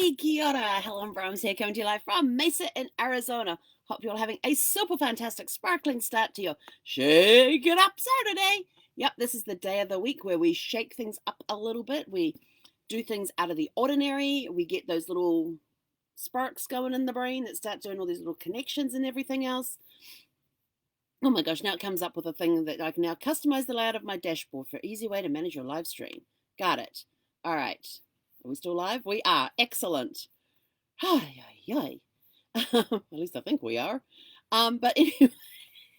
Hey, kia ora, Helen Brahms here, coming to you live from Mesa in Arizona. Hope you're all having a super fantastic, sparkling start to your Shake It Up Saturday. Yep, this is the day of the week where we shake things up a little bit. We do things out of the ordinary. We get those little sparks going in the brain that start doing all these little connections and everything else. Oh my gosh, now it comes up with a thing that I can now customize the layout of my dashboard for easy way to manage your live stream. Got it. All right. Are we still live? We are. Excellent. Ay, ay, ay. At least I think we are. But anyway,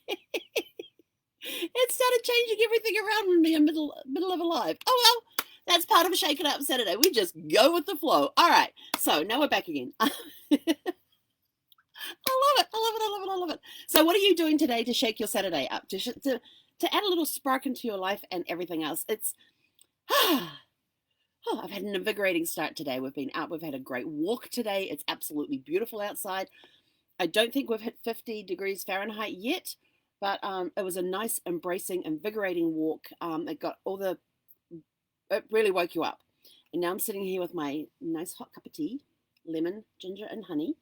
it started changing everything around me in middle of a live. Oh well, that's part of a Shake It Up Saturday. We just go with the flow. All right. So now we're back again. I love it. I love it. I love it. I love it. So what are you doing today to shake your Saturday up? To add a little spark into your life and everything else. It's Oh, I've had an invigorating start today. We've been out. We've had a great walk today. It's absolutely beautiful outside. I don't think we've hit 50 degrees Fahrenheit yet, but it was a nice, embracing, invigorating walk. It really woke you up. And now I'm sitting here with my nice hot cup of tea, lemon, ginger, and honey,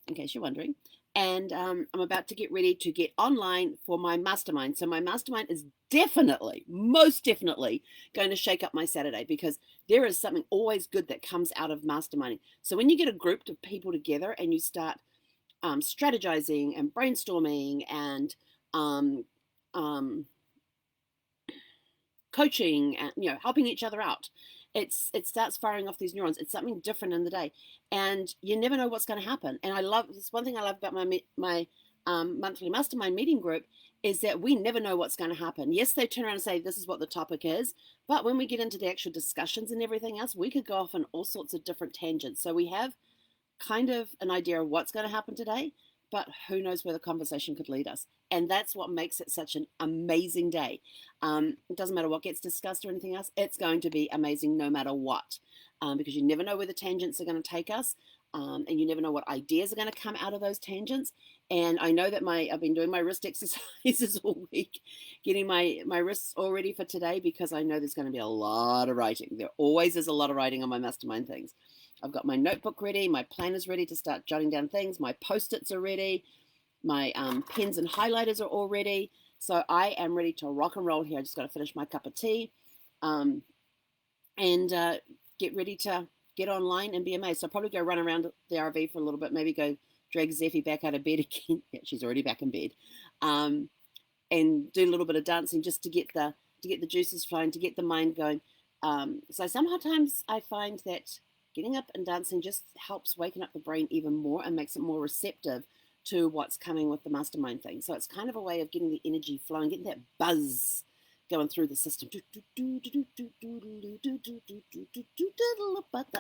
in case you're wondering. And I'm about to get ready to get online for my mastermind. So my mastermind is definitely, most definitely going to shake up my Saturday because there is something always good that comes out of masterminding. So when you get a group of people together and you start strategizing and brainstorming and um, um, coaching and helping each other out, it starts firing off these neurons. It's something different in the day, and you never know what's going to happen. And I love this. One thing I love about my monthly mastermind meeting group is that we never know what's going to happen. Yes, they turn around and say this is what the topic is, but when we get into the actual discussions and everything else, we could go off on all sorts of different tangents. So we have kind of an idea of what's going to happen today, but who knows where the conversation could lead us. And that's what makes it such an amazing day. It doesn't matter what gets discussed or anything else, it's going to be amazing no matter what, because you never know where the tangents are going to take us, and you never know what ideas are going to come out of those tangents. And I know that I've been doing my wrist exercises all week, getting my wrists all ready for today, because I know there's going to be a lot of writing. There always is a lot of writing on my mastermind things. I've got my notebook ready, my planner's ready to start jotting down things, my post-its are ready, my pens and highlighters are all ready. So I am ready to rock and roll here. I just got to finish my cup of tea and get ready to get online and be amazed. So I'll probably go run around the RV for a little bit, maybe go drag Zeffie back out of bed again. Yeah, she's already back in bed. And do a little bit of dancing just to get the juices flowing, to get the mind going. So sometimes I find that getting up and dancing just helps waken up the brain even more and makes it more receptive to what's coming with the mastermind thing. So it's kind of a way of getting the energy flowing, getting that buzz going through the system.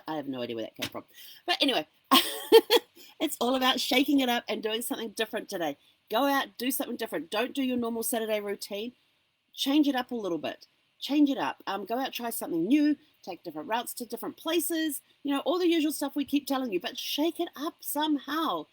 I have no idea where that came from. But anyway, it's all about shaking it up and doing something different today. Go out, do something different. Don't do your normal Saturday routine. Change it up a little bit. Change it up. Go out, try something new, take different routes to different places, all the usual stuff we keep telling you, but shake it up somehow.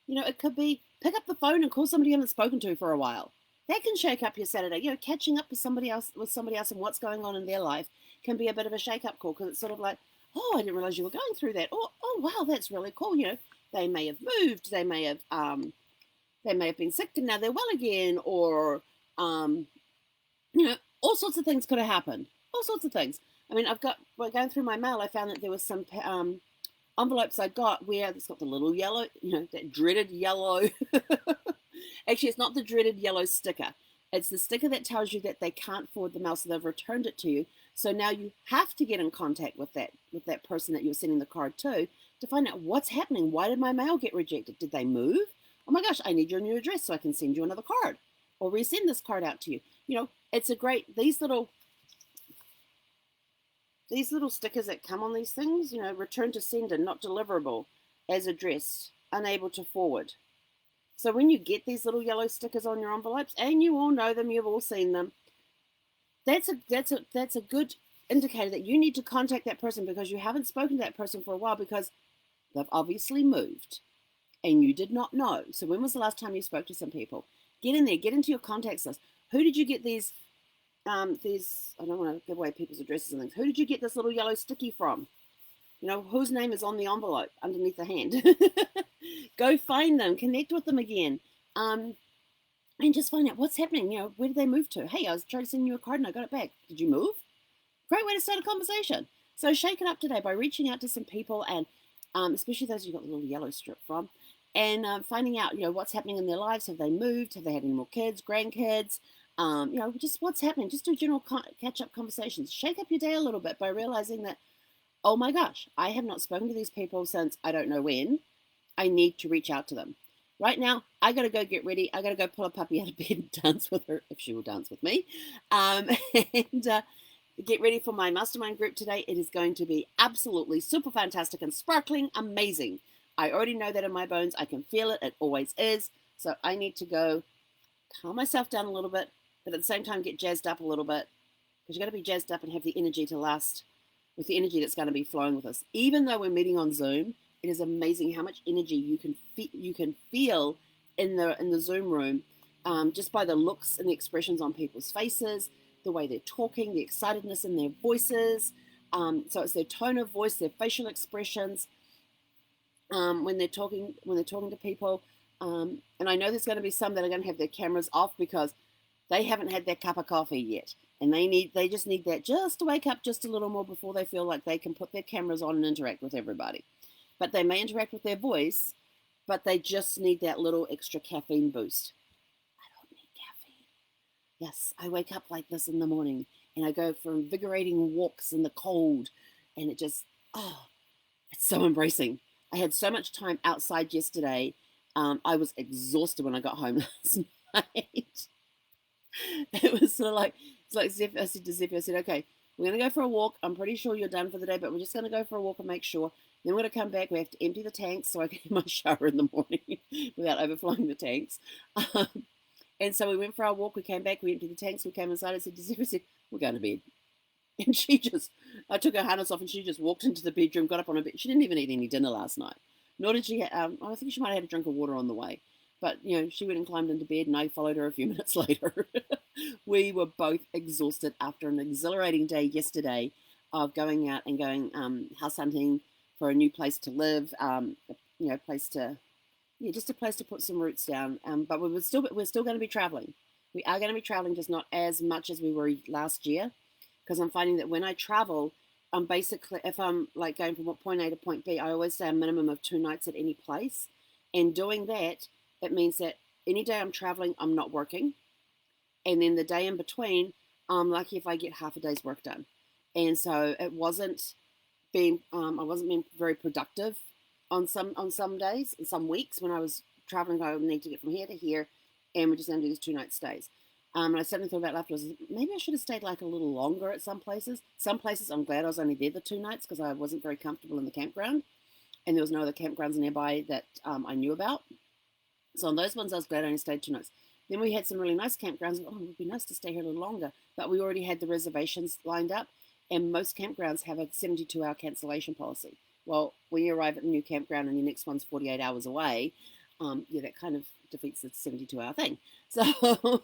It could be pick up the phone and call somebody you haven't spoken to for a while. That can shake up your Saturday. Catching up with somebody else and what's going on in their life can be a bit of a shake up call, because it's sort of like, oh, I didn't realize you were going through that. Oh, wow, that's really cool. They may have moved, they may have been sick and now they're well again, or all sorts of things could have happened. All sorts of things. I mean, while going through my mail, I found that there was some envelopes I got where it's got the little yellow, that dreaded yellow. Actually, it's not the dreaded yellow sticker. It's the sticker that tells you that they can't forward the mail, so they've returned it to you. So now you have to get in contact with that person that you're sending the card to find out what's happening. Why did my mail get rejected? Did they move? Oh my gosh, I need your new address so I can send you another card or resend this card out to you. It's a great, these little stickers that come on these things, return to sender, not deliverable, as addressed, unable to forward. So when you get these little yellow stickers on your envelopes, and you all know them, you've all seen them, that's a good indicator that you need to contact that person, because you haven't spoken to that person for a while, because they've obviously moved and you did not know. So when was the last time you spoke to some people? Get in there, get into your contacts list. Who did you get these, I don't want to give away people's addresses and things. Who did you get this little yellow sticky from? You know, whose name is on the envelope underneath the hand? Go find them, connect with them again, and just find out what's happening. You know, where did they move to? Hey, I was trying to send you a card and I got it back. Did you move? Great way to start a conversation. So shake it up today by reaching out to some people, and especially those you got the little yellow strip from, and finding out, you know, what's happening in their lives. Have they moved? Have they had any more kids, grandkids? You know, just what's happening. Just do general catch-up conversations. Shake up your day a little bit by realizing that, oh my gosh, I have not spoken to these people since I don't know when. I need to reach out to them. Right now, I got to go get ready. I got to go pull a puppy out of bed and dance with her, if she will dance with me. And get ready for my mastermind group today. It is going to be absolutely super fantastic and sparkling amazing. I already know that in my bones. I can feel it. It always is. So I need to go calm myself down a little bit, but at the same time get jazzed up a little bit, because you got to be jazzed up and have the energy to last with the energy that's going to be flowing with us. Even though we're meeting on Zoom, it is amazing how much energy you can feel in the Zoom room, just by the looks and the expressions on people's faces, the way they're talking, the excitedness in their voices. So it's their tone of voice, their facial expressions, when they're talking to people. And I know there's going to be some that are going to have their cameras off because they haven't had their cup of coffee yet, and they just need that just to wake up just a little more before they feel like they can put their cameras on and interact with everybody. But they may interact with their voice, but they just need that little extra caffeine boost. I don't need caffeine. Yes, I wake up like this in the morning, and I go for invigorating walks in the cold, and it just, oh, it's so embracing. I had so much time outside yesterday. I was exhausted when I got home last night. It was sort of like, it's like Zeph, I said to Zeph, I said, okay, we're going to go for a walk. I'm pretty sure you're done for the day, but we're just going to go for a walk and make sure. Then we're going to come back. We have to empty the tanks so I can have my shower in the morning without overflowing the tanks. And so we went for our walk. We came back. We emptied the tanks. We came inside. I said to Zeph, I said, we're going to bed. And I took her harness off and she just walked into the bedroom, got up on her bed. She didn't even eat any dinner last night. Nor did she, I think she might have had a drink of water on the way. But, you know, she went and climbed into bed and I followed her a few minutes later. We were both exhausted after an exhilarating day yesterday of going out and going house hunting for a new place to live, you know, just a place to put some roots down. But we're still going to be traveling. We are going to be traveling, just not as much as we were last year, because I'm finding that when I travel, I'm basically, if I'm like going from point A to point B, I always say a minimum of 2 nights at any place. And doing that, it means that any day I'm traveling, I'm not working. And then the day in between, I'm lucky if I get half a day's work done. And so I wasn't being very productive on some days and some weeks when I was traveling. I would need to get from here to here, and we're just going to do these 2 night stays. And I suddenly thought about afterwards, maybe I should have stayed like a little longer at some places. Some places I'm glad I was only there the 2 nights because I wasn't very comfortable in the campground, and there was no other campgrounds nearby that I knew about. So on those ones, I was glad I only stayed 2 nights. Then we had some really nice campgrounds. Oh, it would be nice to stay here a little longer. But we already had the reservations lined up, and most campgrounds have a 72-hour cancellation policy. Well, when you arrive at a new campground and your next one's 48 hours away, that kind of defeats the 72-hour thing. So,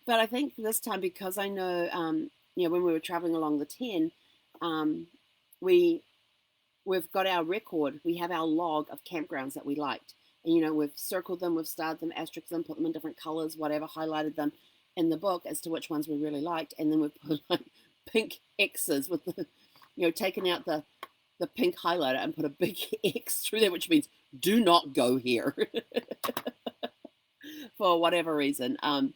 but I think this time, because I know, when we were traveling along the 10, we've got our record. We have our log of campgrounds that we liked. And, we've circled them, we've starred them, asterisked them, put them in different colors, whatever, highlighted them in the book as to which ones we really liked. And then we've put like pink X's with the, taken out the pink highlighter and put a big X through there, which means do not go here for whatever reason. I've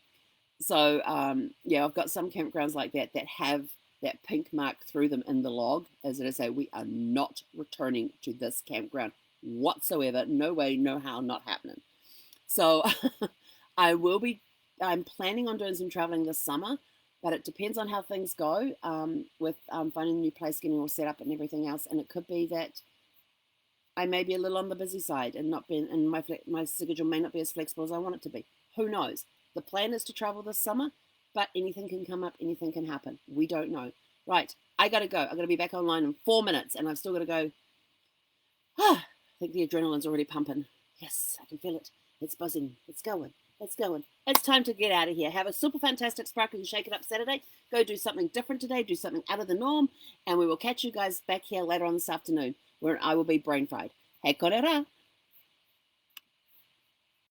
got some campgrounds like that have that pink mark through them in the log, as it is, say, we are not returning to this campground whatsoever. No way, no how, not happening. So I'm planning on doing some traveling this summer, but it depends on how things go with finding a new place, getting all set up and everything else. And it could be that I may be a little on the busy side and my schedule may not be as flexible as I want it to be. Who knows? The plan is to travel this summer, but anything can come up, anything can happen. We don't know. Right, I got to go. I'm going to be back online in 4 minutes, and I've still got to go. I think the adrenaline's already pumping. Yes, I can feel it. It's buzzing. It's going. It's going. It's time to get out of here. Have a super fantastic Sparkle and Shake It Up Saturday. Go do something different today. Do something out of the norm. And we will catch you guys back here later on this afternoon where I will be brain fried. He korera.